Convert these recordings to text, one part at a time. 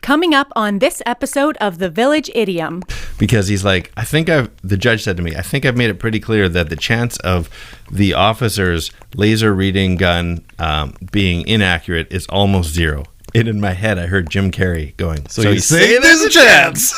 Coming up on this episode of The Village Idiom. Because he's like, the judge said to me, I think I've made it pretty clear that the chance of the officer's laser reading gun being inaccurate is almost zero. And in my head, I heard Jim Carrey going, so you say there's a chance.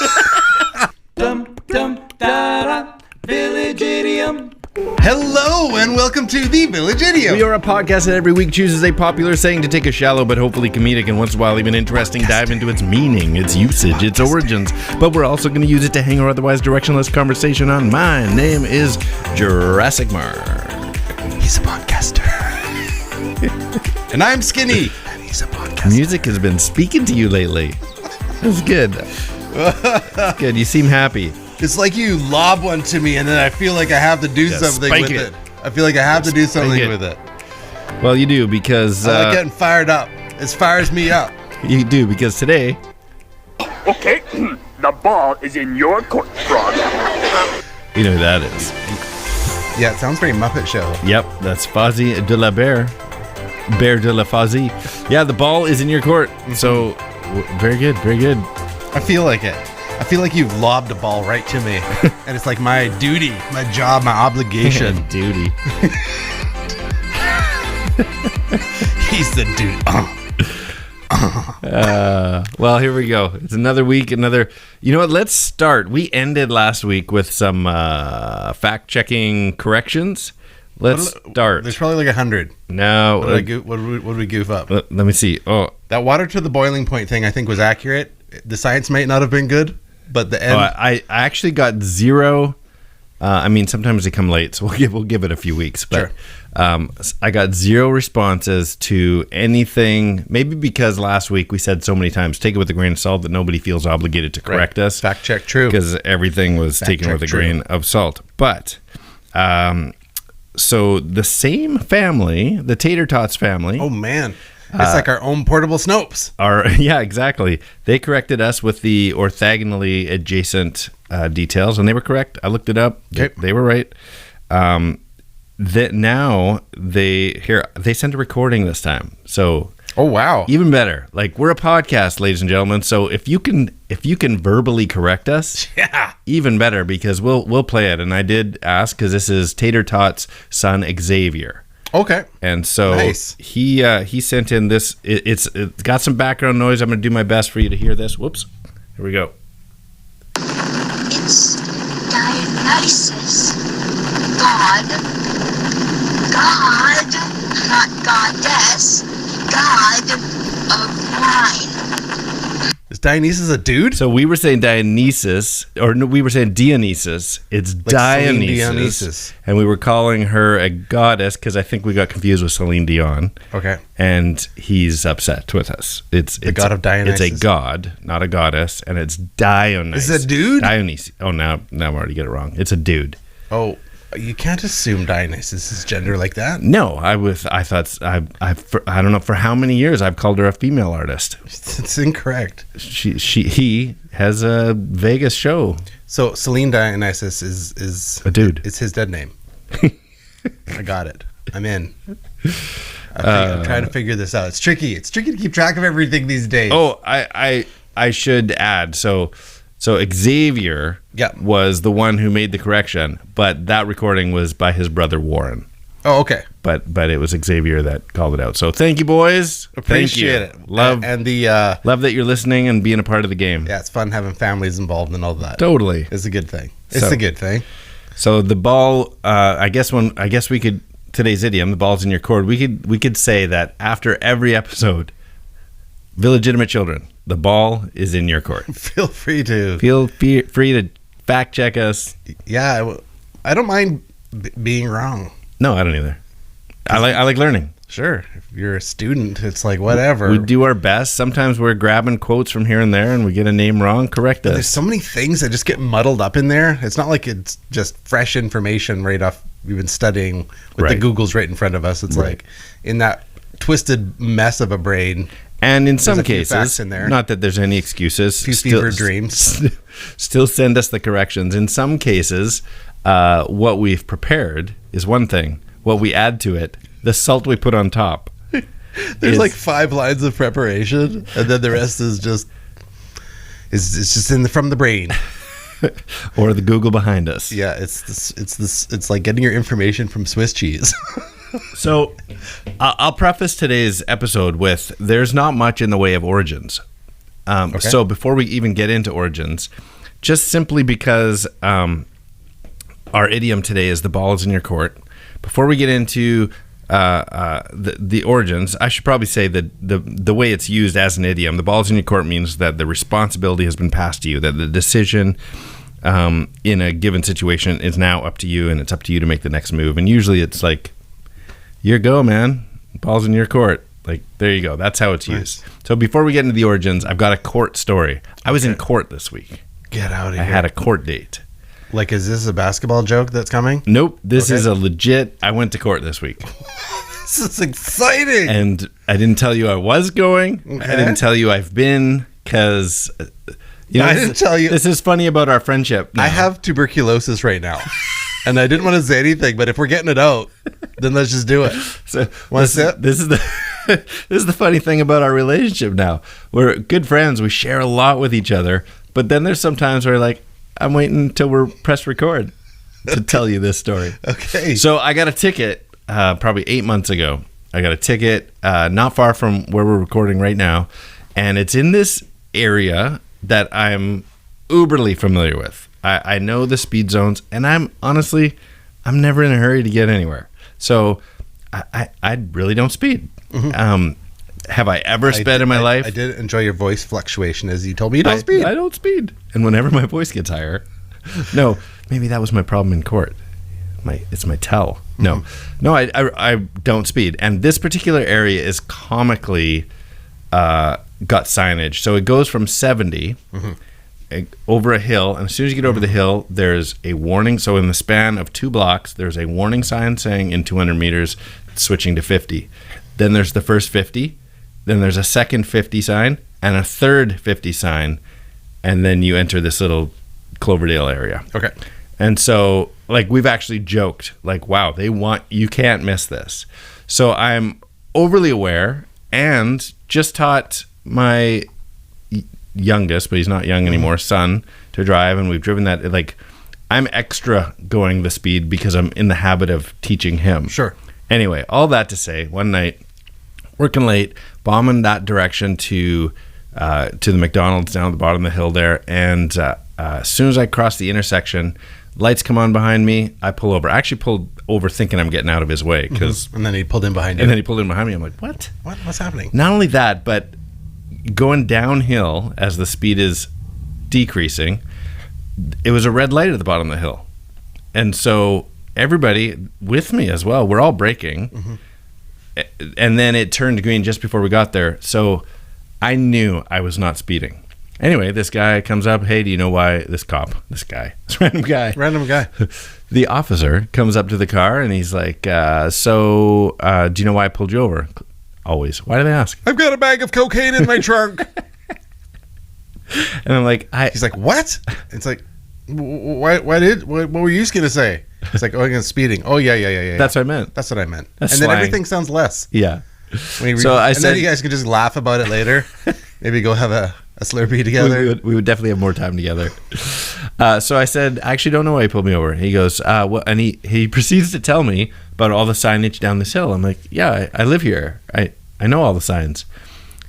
Dum, dum, da, da, Village Idiom. Hello and welcome to the Village Idiom. We are a podcast that every week chooses a popular saying to take a shallow but hopefully comedic and once in a while even interesting dive into its meaning, its usage, its origins. But we're also going to use it to hang or otherwise directionless conversation on. My name is Jurassic Mark. He's a podcaster. And I'm Skinny. And he's a podcaster. Music has been speaking to you lately. That's good. That's good. You seem happy. It's like you lob one to me and then I feel like I have to do something with it. I feel like I have to do something with it. Well, you do because... I like getting fired up. It fires me up. You do because today... Okay, the ball is in your court, frog. You know who that is. Yeah, it sounds very Muppet Show. Yep, that's Fozzie de la Bear. Bear de la Fozzie. Yeah, the ball is in your court. So, very good, very good. I feel like it. I feel like you've lobbed a ball right to me. And it's like my duty, my job, my obligation. Duty. He's the dude. Well, here we go. It's another week, another... You know what? Let's start. We ended last week with some fact-checking corrections. Let's start. There's probably like 100. No. What did we goof up? Let me see. Oh, that water to the boiling point thing I think was accurate. The science might not have been good, but the end... I actually got zero... I mean, sometimes they come late, so we'll give it a few weeks. But sure. I got zero responses to anything. Maybe because last week we said so many times, take it with a grain of salt, that nobody feels obligated to correct us. Fact check true. Because everything was taken with a grain of salt. But, so the same family, the Tater Tots family. Oh, man. It's like our own portable Snopes. Yeah, exactly. They corrected us with the orthogonally adjacent details, and they were correct. I looked it up. Okay. They were right. Now they sent a recording this time. So oh wow, even better. Like, we're a podcast, ladies and gentlemen. So if you can verbally correct us, yeah, even better, because we'll play it. And I did ask because this is Tater Tot's son Xavier. Okay. And so nice. He sent in this. It's got some background noise. I'm going to do my best for you to hear this. Whoops. Here we go. It's Dionysus. God, not goddess, God of wine. Is Dionysus a dude? So we were saying Dionysus, or no, we were saying Dionysus. It's like Dionysus. And we were calling her a goddess because I think we got confused with Celine Dion. Okay. And he's upset with us. It's the god of Dionysus. It's a god, not a goddess, and it's Dionysus. Is it a dude? Dionysus. Oh, now I'm already getting it wrong. It's a dude. Oh, you can't assume Dionysus is gender like that. No, I thought I don't know for how many years I've called her a female artist. It's incorrect. He has a Vegas show. So Celine Dionysus is a dude. It's his dead name. I got it. I'm in. I'm trying to figure this out. It's tricky. It's tricky to keep track of everything these days. Oh, I should add. So Xavier was the one who made the correction, but that recording was by his brother Warren. Oh, okay. But it was Xavier that called it out. So thank you, boys. Appreciate it. Love and love that you're listening and being a part of the game. Yeah, it's fun having families involved and all that. Totally, it's a good thing. It's a good thing. So the ball, I guess we could, today's idiom, the ball's in your court. We could say that after every episode, illegitimate children, the ball is in your court. Feel free to fact check us. Yeah, I don't mind being wrong. No, I don't either. I like learning. Sure, if you're a student, it's like whatever. We do our best. Sometimes we're grabbing quotes from here and there, and we get a name wrong. Correct us. There's so many things that just get muddled up in there. It's not like it's just fresh information right off. We've been studying with the Googles right in front of us. It's like in that twisted mess of a brain. And in some cases, in there. Not that there's any excuses. Fever dreams. Still send us the corrections. In some cases, what we've prepared is one thing. What we add to it, the salt we put on top. There's like 5 lines of preparation, and then the rest is just It's just from the brain. Or the Google behind us. Yeah, it's like getting your information from Swiss cheese. So I'll preface today's episode with there's not much in the way of origins. So before we even get into origins, just simply because our idiom today is the ball is in your court, before we get into the origins, I should probably say that the way it's used as an idiom, the ball is in your court, means that the responsibility has been passed to you, that the decision in a given situation is now up to you, and it's up to you to make the next move. And usually it's like, your go, man. Ball's in your court. Like, there you go. That's how it's used. So before we get into the origins, I've got a court story. I was in court this week. Get out of here. I had a court date. Like, is this a basketball joke that's coming? Nope. This is a legit, I went to court this week. This is exciting. And I didn't tell you I was going. Okay. I didn't tell you I've been, because... I didn't tell you. This is funny about our friendship now. I have tuberculosis right now. And I didn't want to say anything, but if we're getting it out, then let's just do it. So Want to sip? This is the funny thing about our relationship now. We're good friends. We share a lot with each other. But then there's some times where like, I'm waiting until we're pressed record to tell you this story. Okay. So I got a ticket probably 8 months ago. I got a ticket not far from where we're recording right now. And it's in this area that I'm uberly familiar with. I know the speed zones, and I'm never in a hurry to get anywhere. So I really don't speed. Mm-hmm. Have I ever sped in my life? I did enjoy your voice fluctuation as you told me you don't speed. I don't speed. And whenever my voice gets higher, no, maybe that was my problem in court. It's my tell. No, I don't speed. And this particular area is comically got signage. So it goes from 70 over a hill, and as soon as you get over the hill, there's a warning. So in the span of 2 blocks, there's a warning sign saying in 200 meters, switching to 50. Then there's the first 50. Then there's a second 50 sign and a third 50 sign, and then you enter this little Cloverdale area. Okay. And so, like, we've actually joked, like, wow, you can't miss this. So I'm overly aware and just taught my youngest, but he's not young anymore, son to drive, and we've driven that. Like, I'm extra going the speed because I'm in the habit of teaching him. Sure. Anyway, all that to say, one night, working late, bombing that direction to the McDonald's down at the bottom of the hill there, and as soon as I cross the intersection, lights come on behind me. I pull over. I actually pulled over thinking I'm getting out of his way, because and then he pulled in behind you. And then he pulled in behind me. I'm like, what? What's happening? Not only that, but going downhill as the speed is decreasing, it was a red light at the bottom of the hill, and so everybody with me as well, we're all braking, and then it turned green just before we got there. So I knew I was not speeding. Anyway, this guy comes up. Hey, do you know why this random guy, the officer comes up to the car, and he's like, do you know why I pulled you over? Always. Why do they ask? I've got a bag of cocaine in my trunk. And I'm like, he's like, what? It's like, what were you just going to say? It's like, against speeding. Oh, yeah. That's what I meant. That's what I meant. That's and slang. then everything sounds less. Yeah. Then you guys can just laugh about it later. Maybe go have a Slurpee together. We would definitely have more time together. So I said, I actually don't know why he pulled me over. He goes, and he proceeds to tell me about all the signage down this hill. I'm like, yeah, I live here. I know all the signs.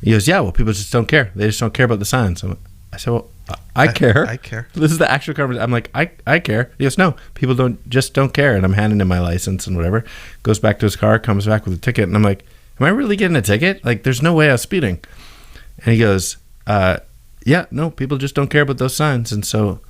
He goes, yeah, well, people just don't care. They just don't care about the signs. I said, well, I care. I care. This is the actual conversation. I'm like, I care. He goes, no, people don't care. And I'm handing him my license and whatever. Goes back to his car, comes back with a ticket. And I'm like, am I really getting a ticket? Like, there's no way I was speeding. And he goes, yeah, no, people just don't care about those signs. And so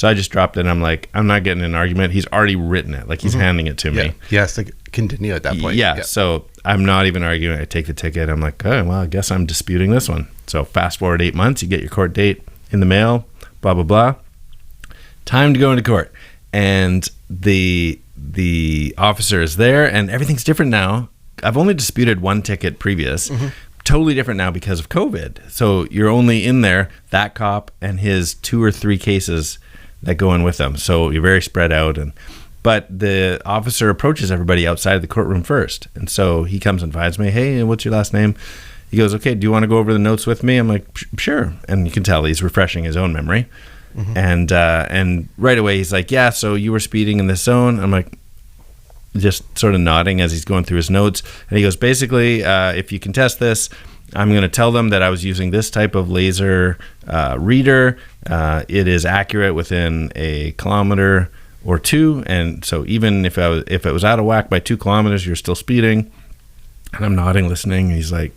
I just dropped it. And I'm like, I'm not getting in an argument. He's already written it. Like, he's handing it to me. He has to continue at that point. Yeah. So I'm not even arguing. I take the ticket. I'm like, oh, well, I guess I'm disputing this one. So fast forward 8 months, you get your court date in the mail, blah, blah, blah. Time to go into court. And the officer is there, and everything's different now. I've only disputed one ticket previous. Totally different now because of COVID. So you're only in there, that cop and his 2 or 3 cases that go in with them. So you're very spread out. But the officer approaches everybody outside of the courtroom first. And so he comes and finds me. Hey, what's your last name? He goes, okay, do you want to go over the notes with me? I'm like, sure. And you can tell he's refreshing his own memory. And right away he's like, yeah, so you were speeding in this zone. I'm like, just sort of nodding as he's going through his notes. And he goes, basically, if you contest this, I'm going to tell them that I was using this type of laser reader. It is accurate within a kilometer or 2. And so even if it was out of whack by 2 kilometers, you're still speeding. And I'm nodding, listening. He's like,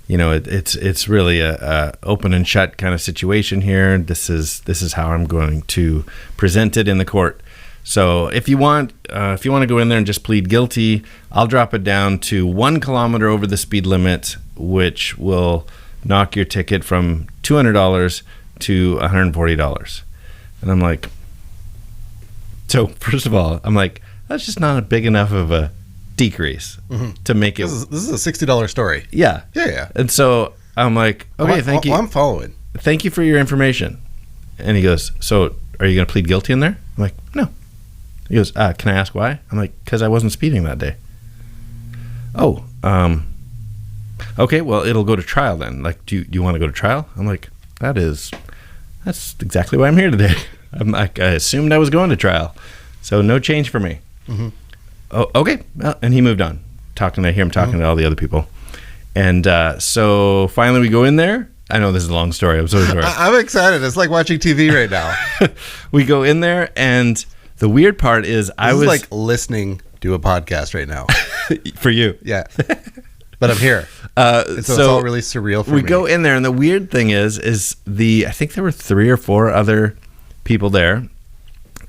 it's really a open and shut kind of situation here. This is how I'm going to present it in the court. So if you want to go in there and just plead guilty, I'll drop it down to 1 kilometer over the speed limit, which will knock your ticket from $200 to $140. And I'm like, so first of all, I'm like, that's just not a big enough of a decrease to make it. This is a $60 story. Yeah. Yeah. And so I'm like, okay, thank you. I'm following. Thank you for your information. And he goes, so are you going to plead guilty in there? I'm like, no. He goes, can I ask why? I'm like, because I wasn't speeding that day. Oh, okay, well, it'll go to trial then. Like, do you want to go to trial? I'm like, that's exactly why I'm here today. I'm like, I assumed I was going to trial. So no change for me. Oh, okay. Well, and he moved on. I hear him talking to all the other people. And so finally we go in there. I know this is a long story. I'm so sorry. I'm excited. It's like watching TV right now. We go in there, and the weird part is I was like listening to a podcast right now. For you. Yeah. But I'm here. So it's all really surreal for me. We go in there, and the weird thing is I think there were 3 or 4 other people there,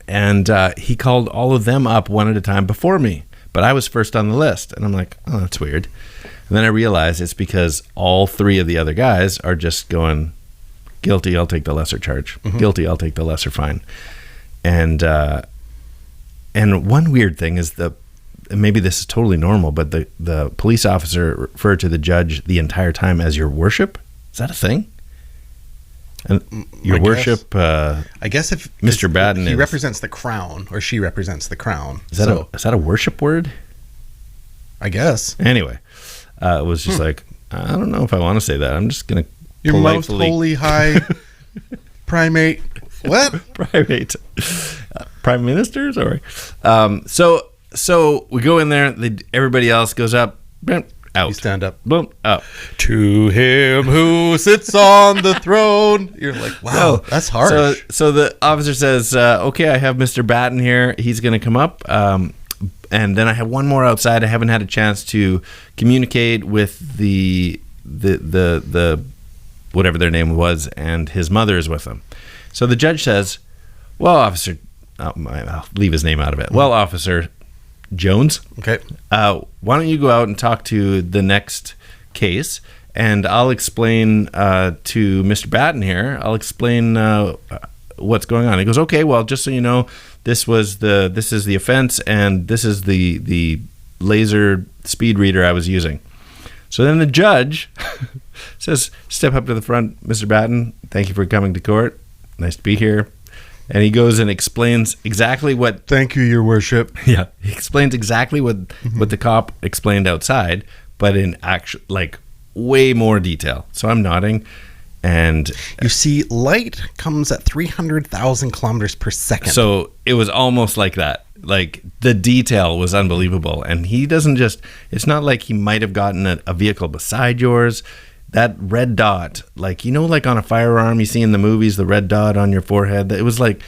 and he called all of them up one at a time before me, but I was first on the list. And I'm like, oh, that's weird. And then I realized it's because all 3 of the other guys are just going, guilty, I'll take the lesser charge. Guilty, I'll take the lesser fine. And one weird thing is maybe this is totally normal, but the police officer referred to the judge the entire time as your worship. Is that a thing? And your worship. I guess if Mr. Baden he represents the crown, or she represents the crown. Is that a worship word? I guess. Anyway, it was just like, I don't know if I want to say that. I'm just gonna. Your most holy high primate. What? Primate. Prime Minister? Sorry. So we go in there. Everybody else goes up. Out. You stand up. Boom. Up. To him who sits on the throne. You're like, wow, that's harsh. So the officer says, okay, I have Mr. Batten here. He's going to come up. And then I have one more outside. I haven't had a chance to communicate with the whatever their name was, and his mother is with him. So the judge says, well, Officer, I'll leave his name out of it. Well, Officer Jones, okay. Why don't you go out and talk to the next case, and I'll explain to Mr. Batten here. I'll explain what's going on. He goes, okay. Well, just so you know, this is the offense, and this is the laser speed reader I was using. So then the judge says, step up to the front, Mr. Batten. Thank you for coming to court. Nice to be here. And he goes and explains exactly what... Thank you, Your Worship. Yeah. He explains exactly what the cop explained outside, but in actual, like, way more detail. So I'm nodding, and... You see, light comes at 300,000 kilometers per second. So it was almost like that. Like, the detail was unbelievable. And he doesn't just... It's not like he might have gotten a vehicle beside yours. That red dot, like, like on a firearm you see in the movies, the red dot on your forehead, it was like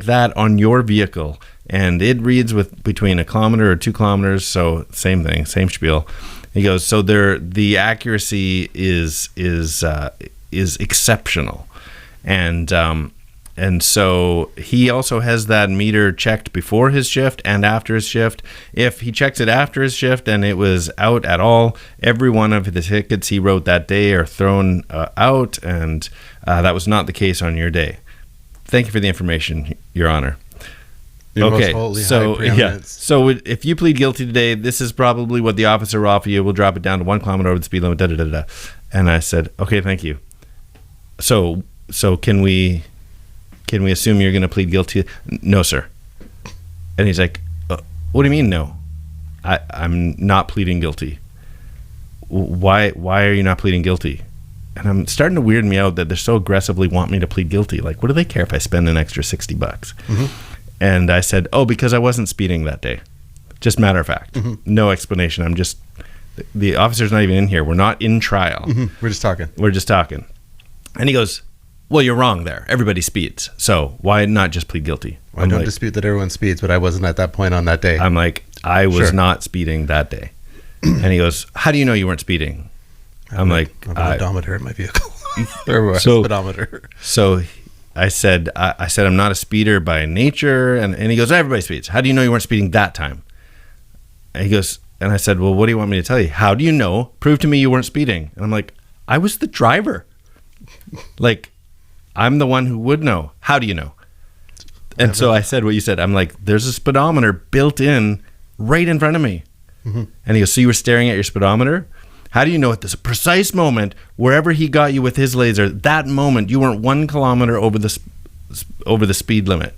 that on your vehicle, and it reads with between 1 kilometer or 2 kilometers. So same thing, same spiel. He goes, so the accuracy is exceptional, and so he also has that meter checked before his shift and after his shift. If he checks it after his shift and it was out at all, every one of the tickets he wrote that day are thrown out, and that was not the case on your day. Thank you for the information, Your Honor. Okay, so yeah. So if you plead guilty today, this is probably what the officer will offer you. We'll drop it down to 1 kilometer over the speed limit. Da da da da. And I said, okay, thank you. So can we assume you're going to plead guilty? No, sir. And he's like, what do you mean no? I'm not pleading guilty. why are you not pleading guilty? And I'm starting to weird me out that they so aggressively want me to plead guilty. Like, what do they care if I spend an extra $60? Mm-hmm. And I said, because I wasn't speeding that day. Just matter of fact. Mm-hmm. No explanation. The officer's not even in here. We're not in trial. Mm-hmm. We're just talking. And he goes, well, you're wrong there. Everybody speeds. So why not just plead guilty? I don't dispute that everyone speeds, but I wasn't at that point on that day. I'm like, I was not speeding that day. And he goes, how do you know you weren't speeding? I'm like, I have an odometer in my vehicle. Or a speedometer. So I said, I'm not a speeder by nature. And he goes, everybody speeds. How do you know you weren't speeding that time? And he goes, and I said, well, what do you want me to tell you? How do you know? Prove to me you weren't speeding. And I'm like, I was the driver. Like, I'm the one who would know. How do you know? And so I said what you said. I'm like, there's a speedometer built in right in front of me. Mm-hmm. And he goes, so you were staring at your speedometer? How do you know at this precise moment, wherever he got you with his laser, that moment you weren't 1 kilometer over the speed limit?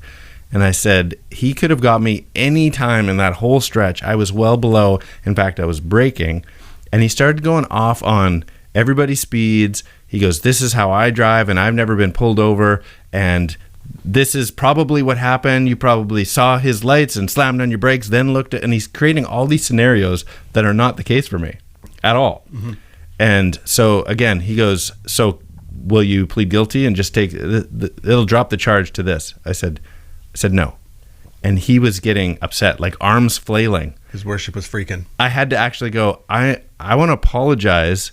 And I said, he could have got me any time in that whole stretch. I was well below. In fact, I was braking. And he started going off on everybody speeds. He goes, this is how I drive, and I've never been pulled over. And this is probably what happened. You probably saw his lights and slammed on your brakes, then looked at, and he's creating all these scenarios that are not the case for me at all. Mm-hmm. And so again, he goes, so will you plead guilty and just take, it'll drop the charge to this? I said no. And he was getting upset, like arms flailing. His worship was freaking. I had to actually go, I want to apologize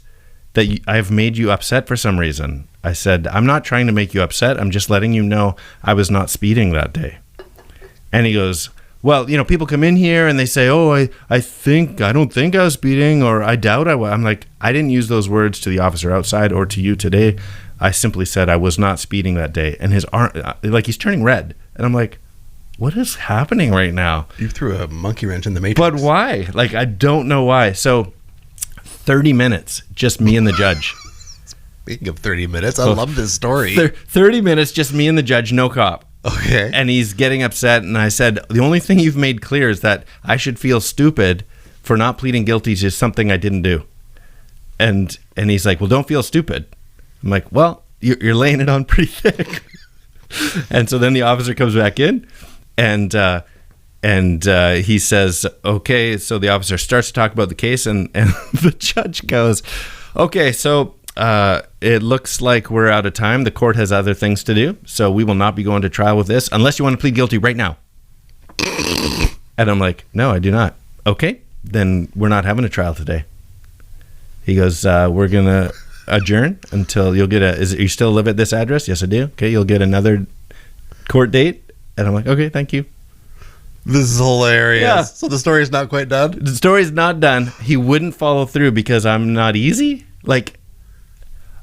that I've made you upset for some reason. I said, I'm not trying to make you upset. I'm just letting you know I was not speeding that day. And he goes, well, people come in here and they say, oh, I don't think I was speeding, or I doubt I was. I'm like, I didn't use those words to the officer outside or to you today. I simply said I was not speeding that day. And his arm, like, he's turning red. And I'm like, what is happening right now? You threw a monkey wrench in the matrix. But why? Like, I don't know why. So 30 minutes, just me and the judge. Speaking of 30 minutes, I love this story. 30 minutes, just me and the judge, no cop. Okay. And he's getting upset. And I said, the only thing you've made clear is that I should feel stupid for not pleading guilty to something I didn't do. And he's like, well, don't feel stupid. I'm like, well, you're laying it on pretty thick. And so then the officer comes back in and he says, okay. So the officer starts to talk about the case, and the judge goes, okay, so it looks like we're out of time. The court has other things to do, so we will not be going to trial with this unless you want to plead guilty right now. And I'm like, no, I do not. Okay, then we're not having a trial today. He goes, we're going to adjourn until you'll get you still live at this address? Yes, I do. Okay, you'll get another court date. And I'm like, okay, thank you. This is hilarious. Yeah. So the story's not quite done? The story's not done. He wouldn't follow through because I'm not easy. Like,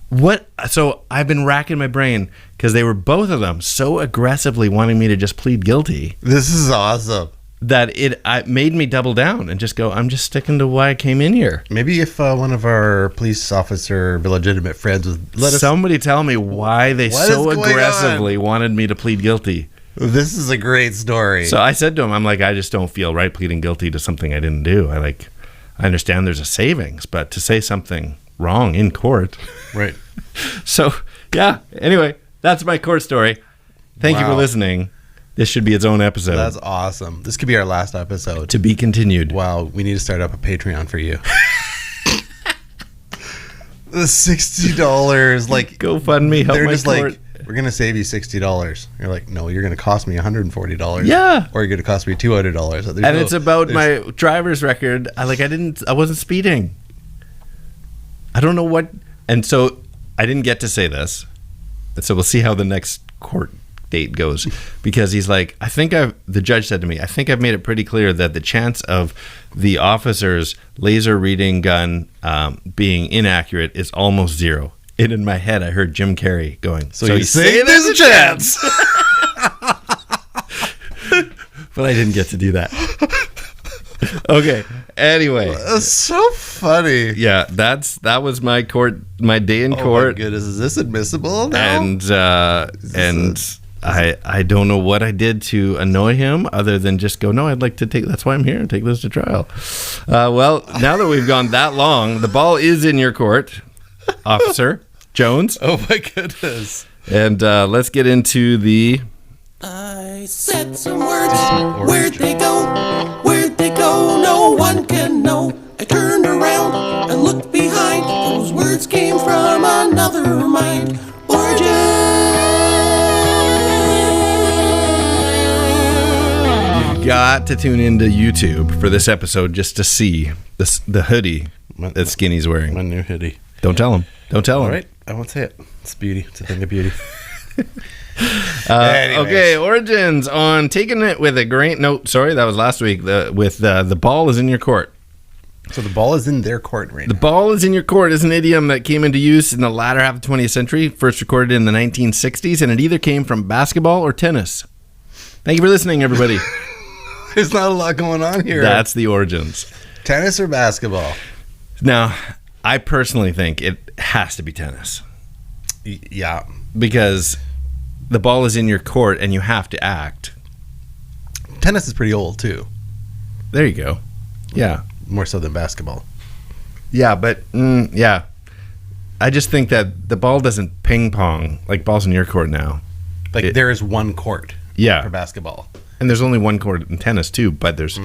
what? So I've been racking my brain because they were, both of them, so aggressively wanting me to just plead guilty. This is awesome. That it made me double down and just go, I'm just sticking to why I came in here. Maybe if one of our police officer legitimate friends would let us... Somebody tell me why they so aggressively wanted me to plead guilty. This is a great story. So I said to him, I'm like, I just don't feel right pleading guilty to something I didn't do. I understand there's a savings, but to say something wrong in court. Right. So, yeah. Anyway, that's my court story. Thank you for listening. This should be its own episode. That's awesome. This could be our last episode. To be continued. Wow, we need to start up a Patreon for you. The $60, like... GoFundMe, help my court. Like, we're going to save you $60. You're like, no, you're going to cost me $140. Yeah. Or you're going to cost me $200. It's about my driver's record. I wasn't speeding. I don't know what... And so I didn't get to say this. And so we'll see how the next court date goes, because he's like, the judge said to me, I think I've made it pretty clear that the chance of the officer's laser reading gun being inaccurate is almost zero. And in my head, I heard Jim Carrey going, so you say there's a chance. But I didn't get to do that. Okay. Anyway, that's so funny. Yeah, that was my day in court. Oh my goodness, is this admissible now? And I don't know what I did to annoy him other than just go, no, I'd like to take, that's why I'm here, take this to trial. Well, now that we've gone that long, the ball is in your court, Officer Jones. Oh my goodness. And let's get into the... I said some words. Where'd they go? Where'd they go? No one can know. I turned around and looked behind. Those words came from another mind. You've got to tune into YouTube for this episode just to see the hoodie that Skinny's wearing. My new hoodie. Don't tell him. Don't tell him. All right, I won't say it. It's beauty. It's a thing of beauty. Okay, Origins on taking it with a grain. No, sorry, that was last week. The ball is in your court. So the ball is in their court right The now. ball is in your court is an idiom that came into use in the latter half of the 20th century, first recorded in the 1960s, and it either came from basketball or tennis. Thank you for listening, everybody. There's not a lot going on here. That's the origins. Tennis or basketball? Now, I personally think it has to be tennis. Yeah. Because the ball is in your court and you have to act. Tennis is pretty old, too. There you go. Yeah. More so than basketball. Yeah, but, yeah. I just think that the ball doesn't ping pong like ball's in your court now. Like, there is one court for basketball. And there's only one court in tennis, too, but there's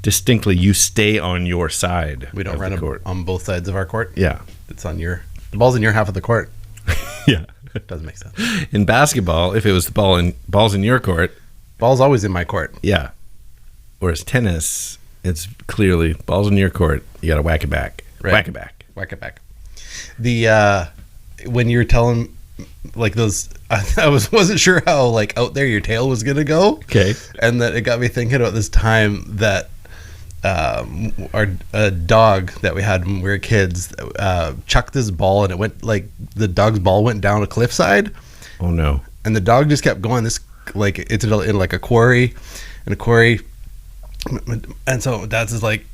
distinctly, you stay on your side. We don't run court. on both sides of our court? Yeah. It's on the ball's in your half of the court. Yeah. Doesn't make sense. In basketball, if it was the ball's in your court. Ball's always in my court. Yeah. Whereas tennis, it's clearly ball's in your court. You got to whack it back. Right. Whack it back. Whack it back. The when you were telling like those, I wasn't sure how like out there your tail was gonna go. Okay. And that it got me thinking about this time that our dog that we had when we were kids chucked this ball and it went like the dog's ball went down a cliffside. Oh no. And the dog just kept going. This like it's in like a quarry, and so Dad's is like,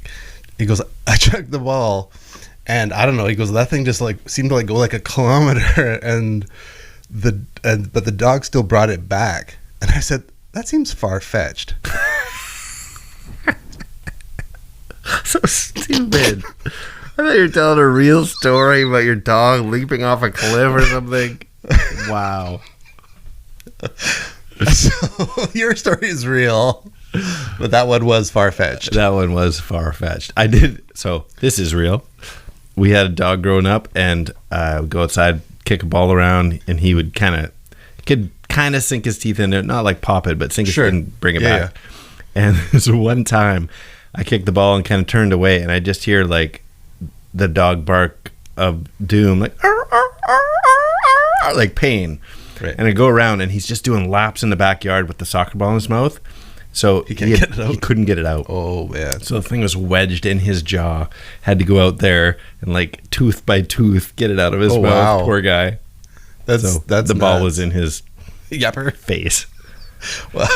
he goes, I chucked the ball, and I don't know. He goes, that thing just like seemed to like go like a kilometer, but the dog still brought it back. And I said, that seems far fetched. So stupid. I thought you were telling a real story about your dog leaping off a cliff or something. Wow. So your story is real, but that one was far-fetched. That one was far-fetched. I did. So this is real. We had a dog growing up, and would go outside, kick a ball around, and he would kind of sink his teeth in it, not like pop it, but sink his teeth and bring it back. Yeah. And there's one time I kicked the ball and kind of turned away, and I just hear like the dog bark of doom, like "Arr, arr, arr, arr, arr," like pain. Right. And I go around, and he's just doing laps in the backyard with the soccer ball in his mouth. So he couldn't get it out. Oh man! So the thing was wedged in his jaw. Had to go out there and like tooth by tooth get it out of his mouth. Wow. Poor guy. That's the ball was in his yapper face. Well,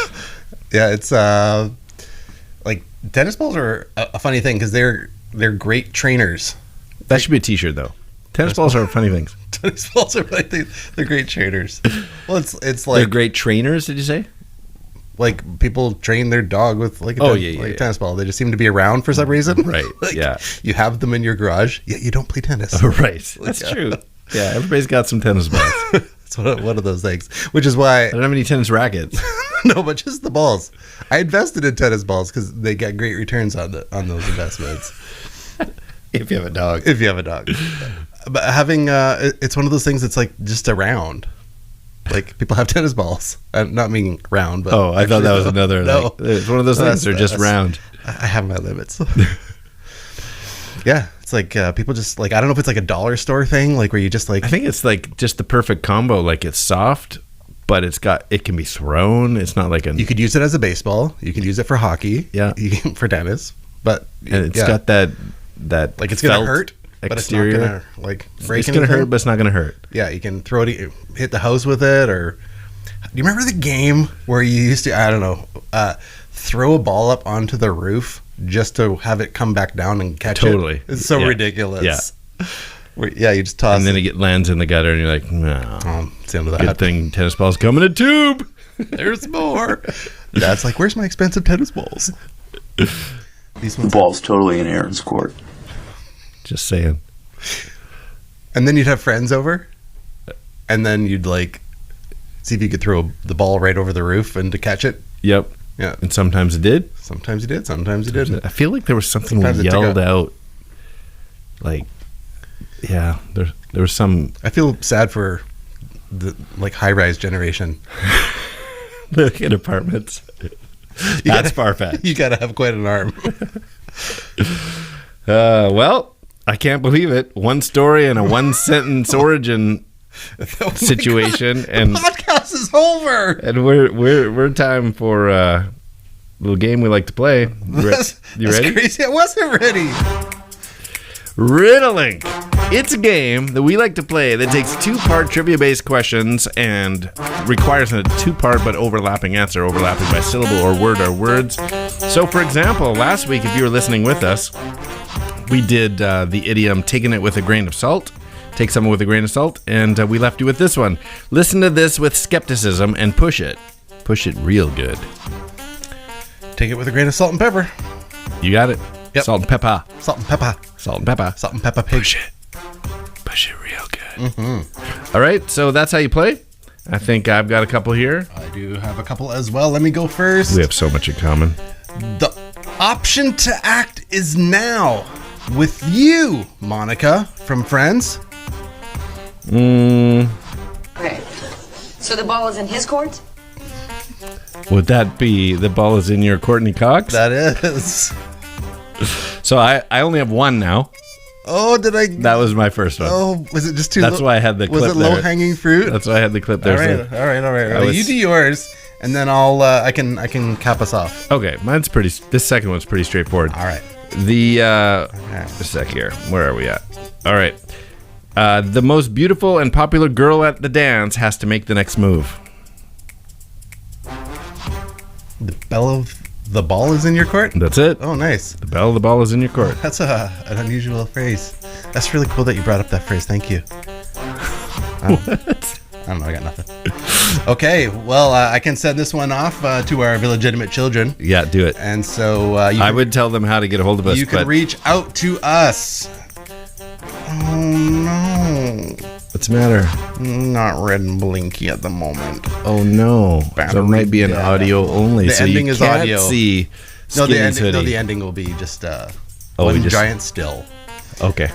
yeah, it's like tennis balls are a funny thing because they're great trainers. That should be a T-shirt though. Tennis balls are funny things. Tennis balls are like they're great trainers. Well, it's like they're great trainers. Did you say? Like people train their dog with like a tennis ball. They just seem to be around for some reason. Right. Like, yeah. You have them in your garage, yet you don't play tennis. Right. That's true. Yeah. Everybody's got some tennis balls. It's one of those things. Which is why I don't have any tennis rackets. No, but just the balls. I invested in tennis balls because they get great returns on those investments. If you have a dog. But having it's one of those things that's like just around. Like people have tennis balls. Not meaning round, but I thought that was another. No, like, it's one of those things. They're just round. I have my limits. Yeah, it's like people just like I don't know if it's like a dollar store thing, like where you just like. I think it's like just the perfect combo. Like it's soft, but it can be thrown. It's not like you could use it as a baseball. You could use it for hockey. Yeah, for tennis. But and it's got that like it's gonna hurt. Exterior. But it's not gonna like break it's gonna hurt, but it's not gonna hurt. Yeah, you can throw it, hit the house with it, or do you remember the game where you used to, I don't know, throw a ball up onto the roof just to have it come back down and catch it? Totally. It's so ridiculous. Yeah. You just toss and then it lands in the gutter, and you're like, no. It's the end of that. Good thing tennis ball's coming in a tube. There's more. That's like, where's my expensive tennis balls? The ball's totally in Aaron's court. Just saying. And then you'd have friends over, and then you'd like see if you could throw the ball right over the roof and to catch it. Yep. Yeah. And sometimes it did. Sometimes you did. Sometimes you didn't. I feel like there was something Sometimes we it took yelled a- out. Like, yeah, there was some. I feel sad for the like high-rise generation. In apartments. That's far-fetched. You gotta have quite an arm. Well, I can't believe it. One story and a one-sentence origin situation, and the podcast is over. And we're time for a little game we like to play. You That's ready? crazy. I wasn't ready. Riddling. It's a game that we like to play that takes two-part trivia-based questions and requires a two-part but overlapping answer, overlapping by syllable or word or words. So, for example, last week, if you were listening with us, we did the idiom "taking it with a grain of salt." Take something with a grain of salt, and we left you with this one. Listen to this with skepticism and push it. Push it real good. Take it with a grain of salt and pepper. You got it. Yep. Salt and pepper. Salt and pepper. Salt and pepper. Salt and pepper pig. Push it. Push it real good. Mm-hmm. All right, so that's how you play. I think I've got a couple here. I do have a couple as well. Let me go first. We have so much in common. The option to act is now with you, Monica, from Friends. Okay. So the ball is in his court? Would that be the ball is in your Courtney Cox? That is. So I only have one now. Oh, did I? That was my first one. Oh, was it just too? That's why I had the clip there. Was it there. low-hanging fruit? That's why I had the clip there. All right. You do yours, and then I'll. I can cap us off. Okay, mine's pretty. This second one's pretty straightforward. All right. A sec here. Where are we at? All right. The most beautiful and popular girl at the dance has to make the next move. The ball is in your court? That's it. Oh, nice. The ball is in your court. That's an unusual phrase. That's really cool that you brought up that phrase. Thank you. What? I don't know. I got nothing. Okay. Well, I can send this one off to our illegitimate children. Yeah, do it. And so I would tell them how to get a hold of us. You can reach out to us. Oh, no. What's the matter? Not red and blinky at the moment. Oh, no. So it might be an Battery audio only. The so ending you is can't audio. see No, the Skinny's ending. No, hoodie. the ending will be just we one just- giant still. Okay.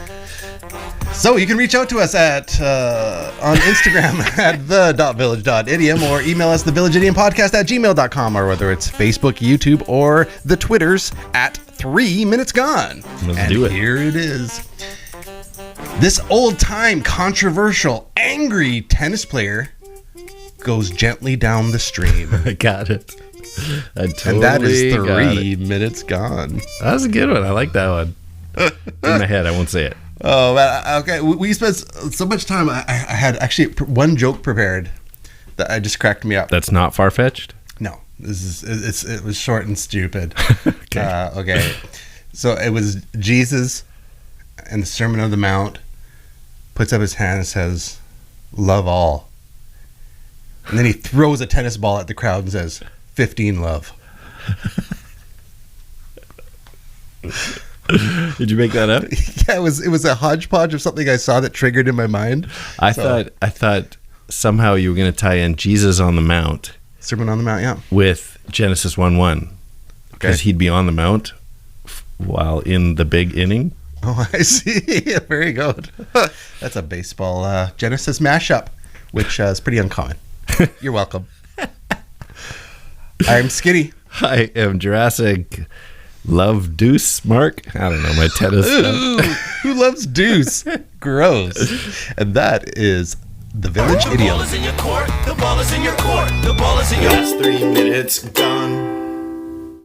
So you can reach out to us at on Instagram at the.village.idiom or email us thevillageidiompodcast@gmail.com, or whether it's Facebook, YouTube, or the Twitters at 3 Minutes Gone. Let's do it. Here it is. This old-time, controversial, angry tennis player goes gently down the stream. I got it. I totally And that is got 3 it. minutes gone. That was a good one. I like that one. In my head, I won't say it. Oh, man. Okay. We spent so much time. I had actually one joke prepared that I just cracked me up. That's not far-fetched? No, it was short and stupid. Okay. Okay. So it was Jesus in the Sermon on the Mount puts up his hand and says, "Love all." And then he throws a tennis ball at the crowd and says, 15 love. Did you make that up? Yeah, it was a hodgepodge of something I saw that triggered in my mind. I thought somehow you were going to tie in Jesus on the Mount Sermon on the Mount, yeah. with Genesis 1:1. Because he'd be on the Mount while in the big inning. Oh, I see. Very good. That's a baseball Genesis mashup, which is pretty uncommon. You're welcome. I'm Skinny. I am Jurassic Love Deuce Mark. I don't know my tennis stuff. Ooh, who loves deuce? Gross. And that is the Village The ball Idiom. is in your court. The ball is in your court. The ball is in your Last 3 minutes gone.